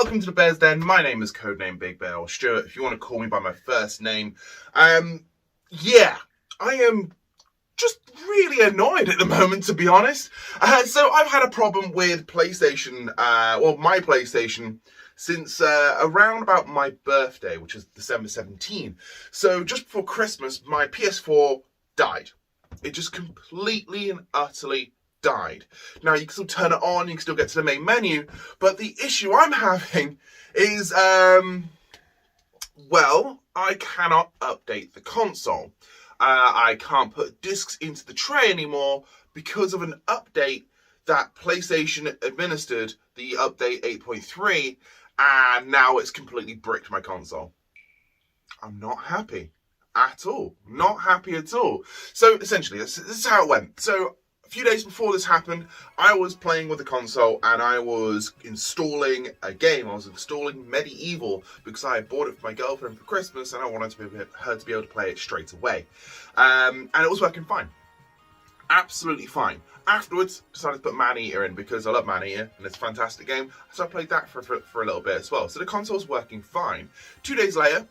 welcome to the Bears Den. My name is CODENAMEBIGBEAR, or Stuart, if you want to call me by my first name. Yeah, I am just really annoyed at the moment, to be honest. So I've had a problem with PlayStation, my PlayStation, since around about my birthday, which is December 17. So just before Christmas, my PS4 died. It just completely and utterly died. Now, you can still turn it on, you can still get to the main menu, but the issue I'm having is, I cannot update the console. I can't put discs into the tray anymore because of an update that PlayStation administered, the update 8.3, and now it's completely bricked my console. I'm not happy at all. Not happy at all. So essentially, this is how it went. So a few days before this happened, I was playing with the console and I was installing a game. I was installing Medieval because I bought it for my girlfriend for Christmas and I wanted her to be able to play it straight away. And it was working fine. Absolutely fine. Afterwards, decided to put Maneater in because I love Maneater and it's a fantastic game. So I played that for a little bit as well. So the console's working fine. 2 days later,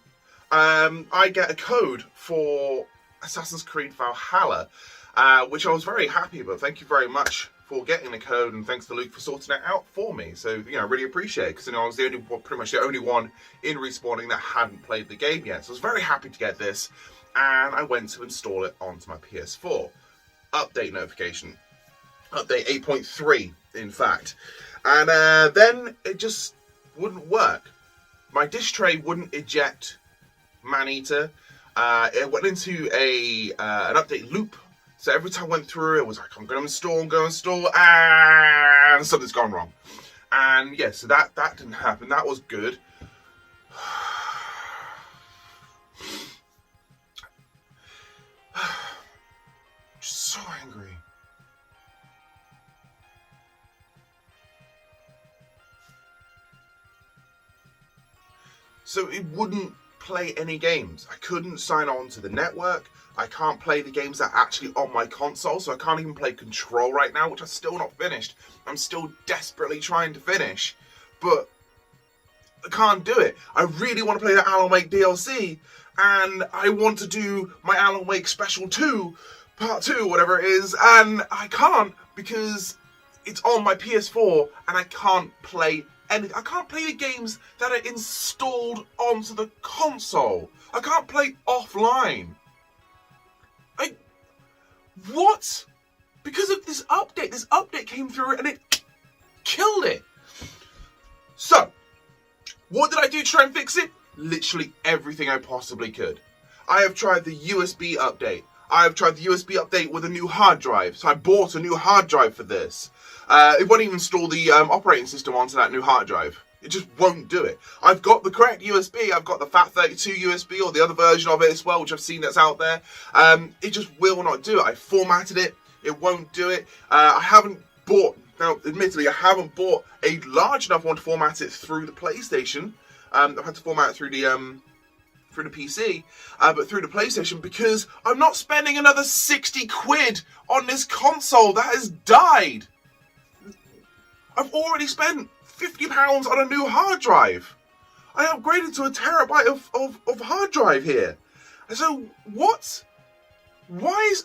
I get a code for Assassin's Creed Valhalla, which I was very happy about. Thank you very much for getting the code, and thanks to Luke for sorting it out for me. So, I really appreciate it, because, I was pretty much the only one in Respawning that hadn't played the game yet. So I was very happy to get this, and I went to install it onto my PS4. Update notification. Update 8.3, in fact. And then it just wouldn't work. My disk tray wouldn't eject Maneater. It went into an update loop. So every time I went through, it was like, I'm going to install, and something's gone wrong. And yeah, so that didn't happen. That was good. Just so angry. So it wouldn't play any games. I couldn't sign on to the network. I can't play the games that are actually on my console, so I can't even play Control right now, which I've still not finished. I'm still desperately trying to finish, but I can't do it. I really want to play the Alan Wake DLC, and I want to do my Alan Wake Special 2, Part 2, whatever it is, and I can't because it's on my PS4, and I can't play anything. I can't play the games that are installed onto the console. I can't play offline. What? Because of this update came through and it killed it. So, what did I do to try and fix it? Literally everything I possibly could. I have tried the USB update. I have tried the USB update with a new hard drive. So I bought a new hard drive for this. It won't even install the operating system onto that new hard drive. It just won't do it. I've got the correct USB. I've got the FAT32 USB or the other version of it as well, which I've seen that's out there. It just will not do it. I formatted it. It won't do it. I haven't bought, now admittedly, I haven't bought a large enough one to format it through the PlayStation. I've had to format it through the PC, but through the PlayStation because I'm not spending another 60 quid on this console that has died. I've already spent £50 on a new hard drive. I upgraded to a terabyte of hard drive here. So what? Why is...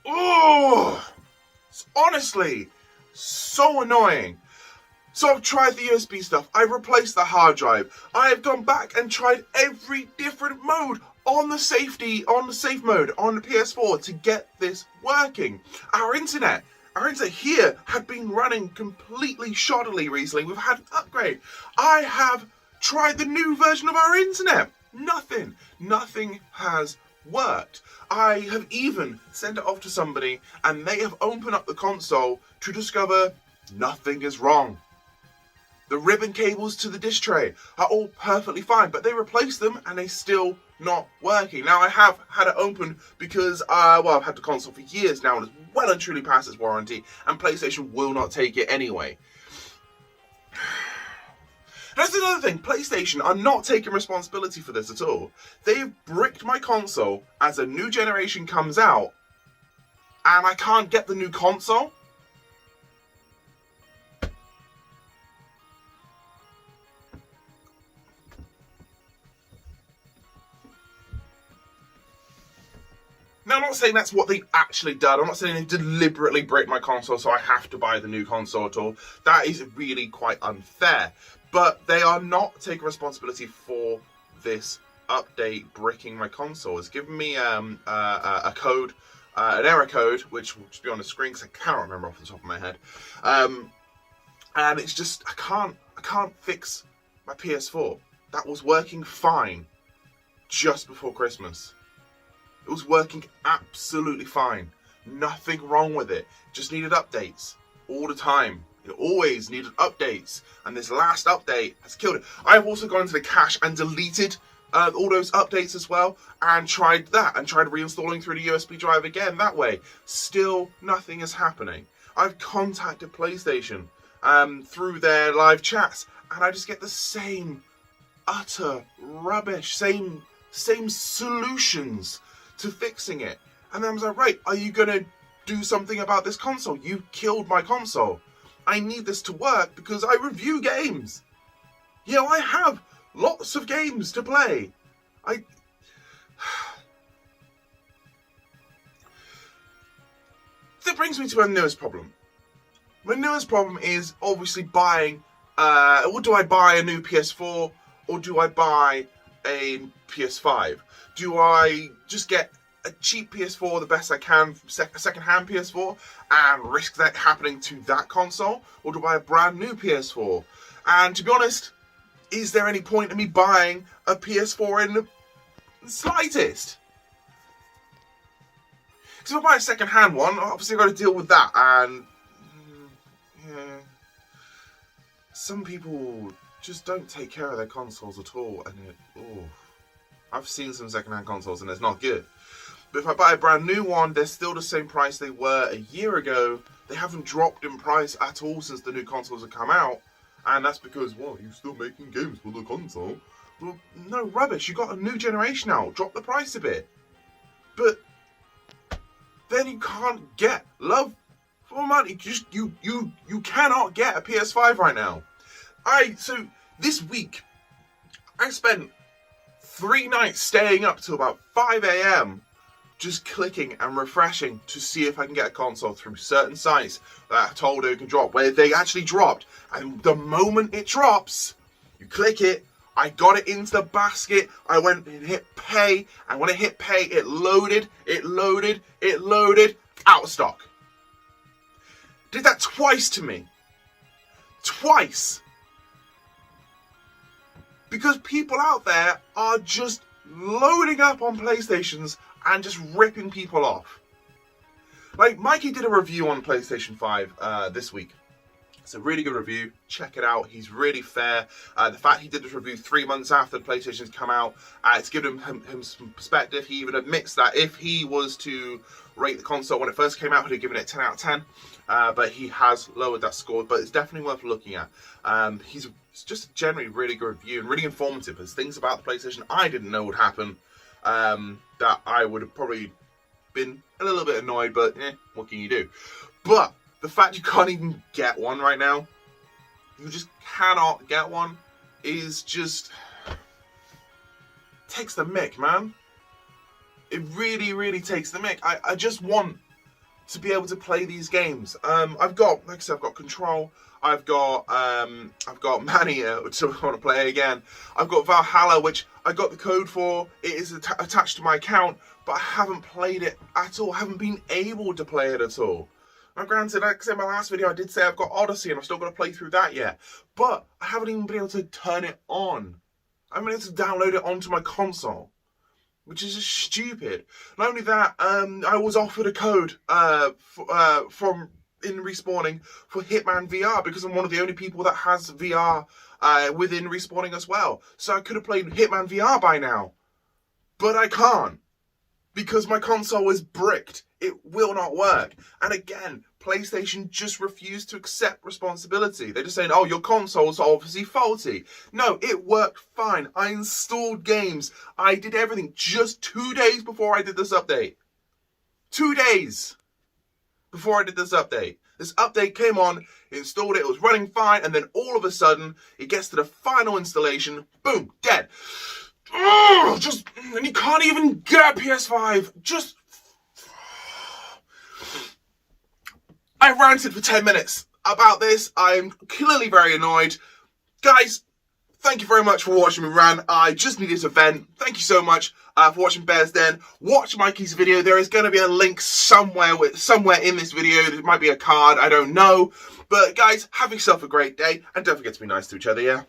Oh, it's honestly so annoying. So I've tried the USB stuff. I've replaced the hard drive. I have gone back and tried every different mode on the safe mode on the PS4 to get this working. Our internet here had been running completely shoddily recently. We've had an upgrade. I have tried the new version of our internet. Nothing has worked. I have even sent it off to somebody and they have opened up the console to discover nothing is wrong. The ribbon cables to the disc tray are all perfectly fine, but they replaced them and they're still not working. Now, I have had it open because, I've had the console for years now and it's well and truly past its warranty, and PlayStation will not take it anyway. That's another thing. PlayStation are not taking responsibility for this at all. They've bricked my console as a new generation comes out, and I can't get the new console. Now, I'm not saying that's what they've actually done. I'm not saying they deliberately break my console so I have to buy the new console at all. That is really quite unfair. But they are not taking responsibility for this update bricking my console. It's given me a code, an error code, which will just be on the screen because I cannot remember off the top of my head. And it's just, I can't fix my PS4. That was working fine just before Christmas. It was working absolutely fine. Nothing wrong with it. Just needed updates all the time. It always needed updates. And this last update has killed it. I've also gone into the cache and deleted all those updates as well. And tried that. And tried reinstalling through the USB drive again that way. Still nothing is happening. I've contacted PlayStation through their live chats. And I just get the same utter rubbish. Same solutions to fixing it. And then I was like, right, are you going to do something about this console? You killed my console. I need this to work because I review games. You know, I have lots of games to play. That brings me to my newest problem. My newest problem is obviously buying, or do I buy a new PS4 or do I buy a PS5? Do I just get a cheap PS4, the best I can, a second-hand PS4, and risk that happening to that console? Or do I buy a brand new PS4? And to be honest, is there any point in me buying a PS4 in the slightest? Because if I buy a second-hand one, obviously I've got to deal with that. And yeah, some people just don't take care of their consoles at all, and I've seen some second-hand consoles and it's not good. But if I buy a brand new one, they're still the same price they were a year ago. They haven't dropped in price at all since the new consoles have come out. And that's because, well, you're still making games for the console. Well, no, rubbish. You got a new generation out. Drop the price a bit. But then you can't get love for money. You cannot get a PS5 right now. So this week, I spent 3 nights staying up till about 5 a.m. just clicking and refreshing to see if I can get a console through certain sites that I told it can drop, where they actually dropped. And the moment it drops, you click it, I got it into the basket, I went and hit pay, and when I hit pay, it loaded, out of stock. Did that twice to me. Twice. Because people out there are just loading up on PlayStations and just ripping people off. Like, Mikey did a review on PlayStation 5 this week. It's a really good review. Check it out. He's really fair. The fact he did this review 3 months after the PlayStation's come out, it's given him some perspective. He even admits that if he was to rate the console when it first came out, he'd have given it 10 out of 10. But he has lowered that score. But it's definitely worth looking at. It's just a generally really good review and really informative. There's things about the PlayStation I didn't know would happen that I would have probably been a little bit annoyed, but what can you do? But the fact you can't even get one right now, you just cannot get one, is just takes the mick, man. It really, really takes the mick. I just want to be able to play these games. I've got, like I said, I've got Control. I've got Mania, which I want to play again. I've got Valhalla, which I got the code for. It is attached to my account, but I haven't played it at all. I haven't been able to play it at all. Now, granted, like I said in my last video, I did say I've got Odyssey, and I've still got to play through that yet. But I haven't even been able to turn it on. I haven't been able to download it onto my console, which is just stupid. Not only that, I was offered a code from in respawning for Hitman VR because I'm one of the only people that has VR within respawning as well. So I could have played Hitman VR by now, but I can't because my console is bricked. It will not work. And again, PlayStation just refused to accept responsibility. They're just saying, oh, your console's obviously faulty. No, it worked fine. I installed games. I did everything just 2 days before I did this update. 2 days before I did this update. This update came on, installed it, it was running fine, and then all of a sudden, it gets to the final installation, boom, dead. And you can't even get a PS5. Just I ranted for 10 minutes about this. I'm clearly very annoyed. Guys, thank you very much for watching me rant. I just needed to vent. Thank you so much for watching Bear's Den. Watch Mikey's video. There is going to be a link somewhere in this video. There might be a card. I don't know. But guys, have yourself a great day. And don't forget to be nice to each other, yeah?